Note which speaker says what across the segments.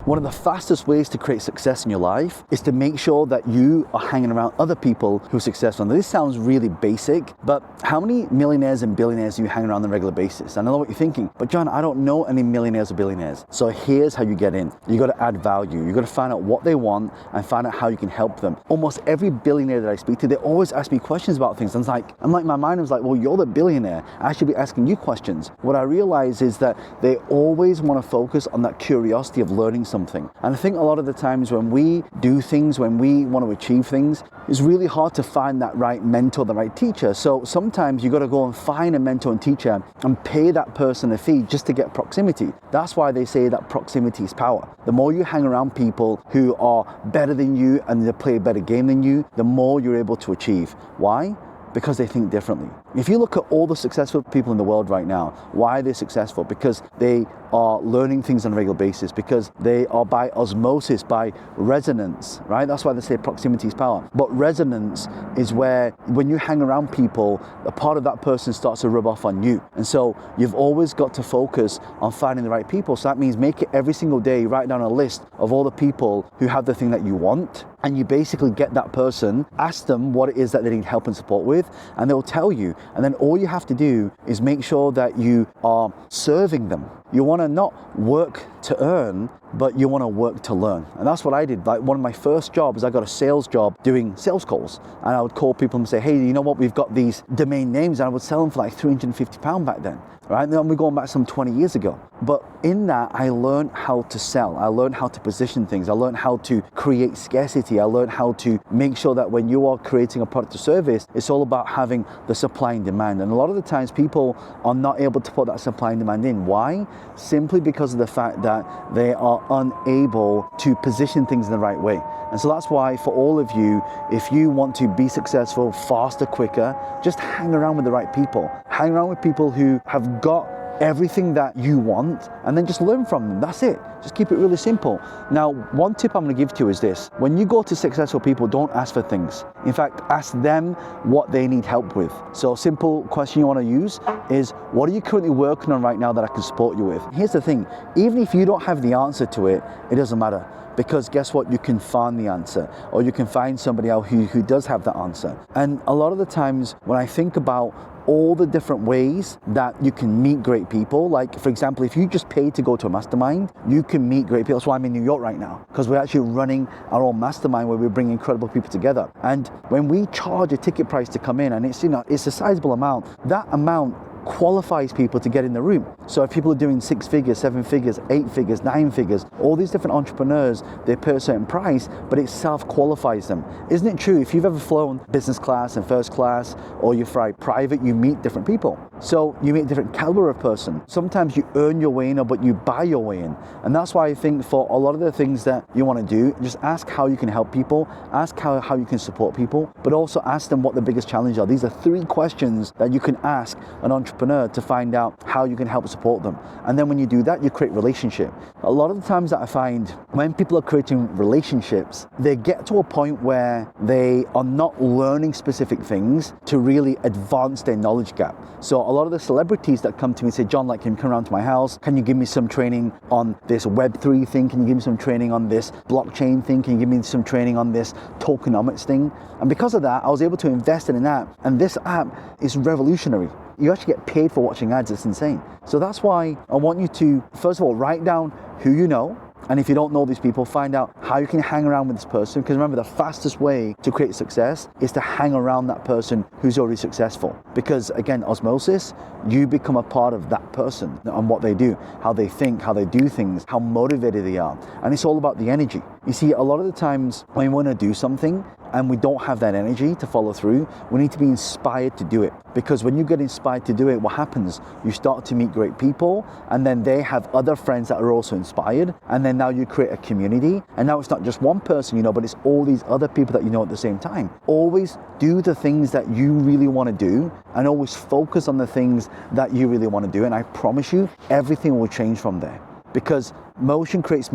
Speaker 1: one of the fastest ways to create success in your life is to make sure that you are hanging around other people who are successful. Now, this sounds really basic, but how many millionaires and billionaires do you hang around on a regular basis? I know what you're thinking, but John, I don't know any millionaires or billionaires. So here's how you get in. You got to add value. You got to find out what they want and find out how you can help them. Almost every billionaire that I speak to, they always ask me questions about things. And I'm like, my mind was like, well, you're the billionaire. I should be asking you questions. What I realize is that they always want to focus on that curiosity of learning something. And I think a lot of the times when we do things, when we want to achieve things, it's really hard to find that right mentor, the right teacher. So sometimes you got to go and find a mentor and teacher and pay that person a fee just to get proximity. That's why they say that proximity is power. The more you hang around people who are better than you and they play a better game than you, the more you're able to achieve. Why? Because they think differently. If you look at all the successful people in the world right now, why are they successful? Because they are learning things on a regular basis, because they are by osmosis, by resonance, right? That's why they say proximity is power. But resonance is where when you hang around people, a part of that person starts to rub off on you. And so you've always got to focus on finding the right people. So that means make it every single day, write down a list of all the people who have the thing that you want, and you basically get that person, ask them what it is that they need help and support with, and they'll tell you. And then all you have to do is make sure that you are serving them. You want to not work to earn, but you want to work to learn. And that's what I did. Like one of my first jobs, I got a sales job doing sales calls. And I would call people and say, hey, you know what? We've got these domain names. And I would sell them for like £350 back then. Right? And then we're going back some 20 years ago. But in that, I learned how to sell. I learned how to position things. I learned how to create scarcity. I learned how to make sure that when you are creating a product or service, it's all about having the supply and demand. And a lot of the times people are not able to put that supply and demand in. Why? Simply because of the fact that they are unable to position things in the right way. And so that's why for all of you, if you want to be successful faster, quicker, just hang around with the right people. Hang around with people who have got everything that you want, and then just learn from them. That's it. Just keep it really simple. Now, one tip I'm going to give to you is this. When you go to successful people, don't ask for things. In fact, ask them what they need help with. So a simple question you want to use is, what are you currently working on right now that I can support you with? Here's the thing. Even if you don't have the answer to it, it doesn't matter. Because guess what? You can find the answer, or you can find somebody else who does have the answer. And a lot of the times when I think about all the different ways that you can meet great people, like for example, if you just pay to go to a mastermind, you can meet great people. That's why I'm in New York right now, because we're actually running our own mastermind where we bring incredible people together. And when we charge a ticket price to come in, and it's a sizable amount, that amount qualifies people to get in the room. So if people are doing 6 figures, 7 figures, 8 figures, 9 figures, all these different entrepreneurs, they pay a certain price, but it self-qualifies them. Isn't it true? If you've ever flown business class and first class, or you fly private, you meet different people. So you meet different caliber of person. Sometimes you earn your way in, but you buy your way in. And that's why I think for a lot of the things that you want to do, just ask how you can help people, ask how you can support people, but also ask them what the biggest challenges are. These are 3 questions that you can ask an entrepreneur to find out how you can help support them. And then when you do that, you create relationship. A lot of the times that I find when people are creating relationships, they get to a point where they are not learning specific things to really advance their knowledge gap. So a lot of the celebrities that come to me and say, John, like, can you come around to my house? Can you give me some training on this Web3 thing? Can you give me some training on this blockchain thing? Can you give me some training on this tokenomics thing? And because of that, I was able to invest in an app, and this app is revolutionary. You actually get paid for watching ads. It's insane. So that's why I want you to, first of all, write down who you know. And if you don't know these people, find out how you can hang around with this person. Because remember, the fastest way to create success is to hang around that person who's already successful. Because again, osmosis, you become a part of that person and what they do, how they think, how they do things, how motivated they are. And it's all about the energy. You see, a lot of the times when we want to do something and we don't have that energy to follow through, we need to be inspired to do it. Because when you get inspired to do it, what happens? You start to meet great people, and then they have other friends that are also inspired, and then now you create a community, and now it's not just one person, but it's all these other people that you know at the same time. Always do the things that you really want to do, and always focus on the things that you really want to do, and I promise you, everything will change from there. Because motion creates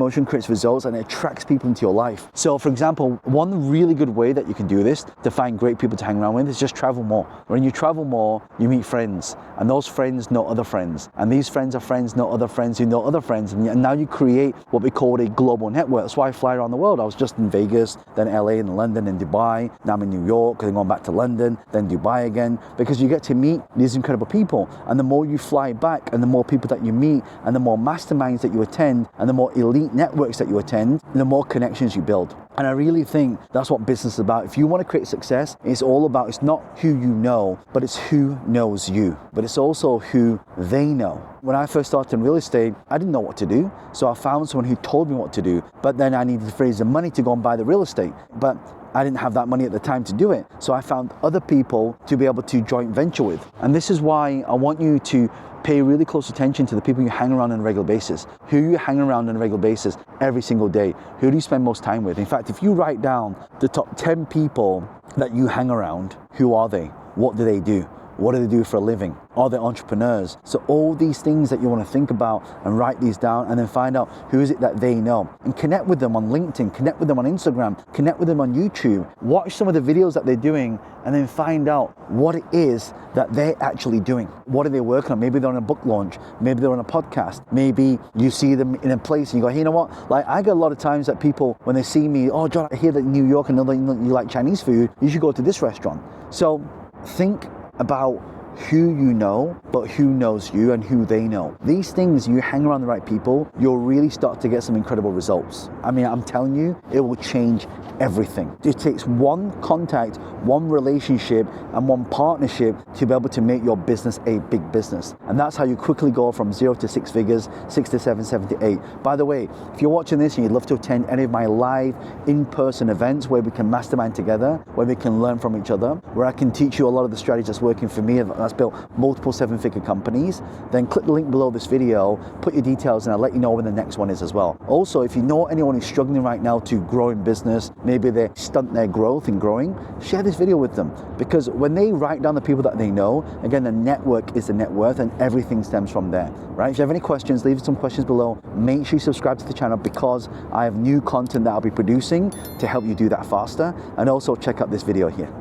Speaker 1: results, and it attracts people into your life. So for example, one really good way that you can do this to find great people to hang around with is just travel more. When you travel more, you meet friends, and those friends know other friends, and these friends are friends know other friends who know other friends, and now you create what we call a global network. That's why I fly around the world. I was just in Vegas, then LA, and London, and Dubai. Now I'm in New York, then going back to London, then Dubai again, because you get to meet these incredible people. And the more you fly back, and the more people that you meet, and the more masterminds that you attend, and the more elite networks that you attend, the more connections you build. And I really think that's what business is about. If you want to create success, it's all about, it's not who you know, but it's who knows you. But it's also who they know. When I first started in real estate, I didn't know what to do. So I found someone who told me what to do. But then I needed to raise the money to go and buy the real estate. But I didn't have that money at the time to do it. So I found other people to be able to joint venture with. And this is why I want you to pay really close attention to the people you hang around on a regular basis. Who you hang around on a regular basis every single day. Who do you spend most time with? In fact, if you write down the top 10 people that you hang around, who are they? What do they do? What do they do for a living? Are they entrepreneurs? So all these things that you want to think about and write these down, and then find out who is it that they know, and connect with them on LinkedIn, connect with them on Instagram, connect with them on YouTube, watch some of the videos that they're doing, and then find out what it is that they're actually doing. What are they working on? Maybe they're on a book launch, maybe they're on a podcast, maybe you see them in a place and you go, hey, you know what? Like, I get a lot of times that people, when they see me, oh, John, I hear that in New York and you like Chinese food, you should go to this restaurant. So think about who you know, but who knows you and who they know. These things, you hang around the right people, you'll really start to get some incredible results. I mean, I'm telling you, it will change everything. It takes one contact, one relationship, and one partnership to be able to make your business a big business. And that's how you quickly go from 0 to 6 figures, 6 to 7, 7 to 8. By the way, if you're watching this and you'd love to attend any of my live in-person events where we can mastermind together, where we can learn from each other, where I can teach you a lot of the strategies that's working for me, that's built multiple 7-figure companies, then click the link below this video, put your details, and I'll let you know when the next one is as well. Also, if you know anyone who's struggling right now to grow in business, maybe they stunt their growth in growing, share this video with them, because when they write down the people that they know, again, the network is the net worth, and everything stems from there, right? If you have any questions, leave some questions below. Make sure you subscribe to the channel, because I have new content that I'll be producing to help you do that faster. And also check out this video here.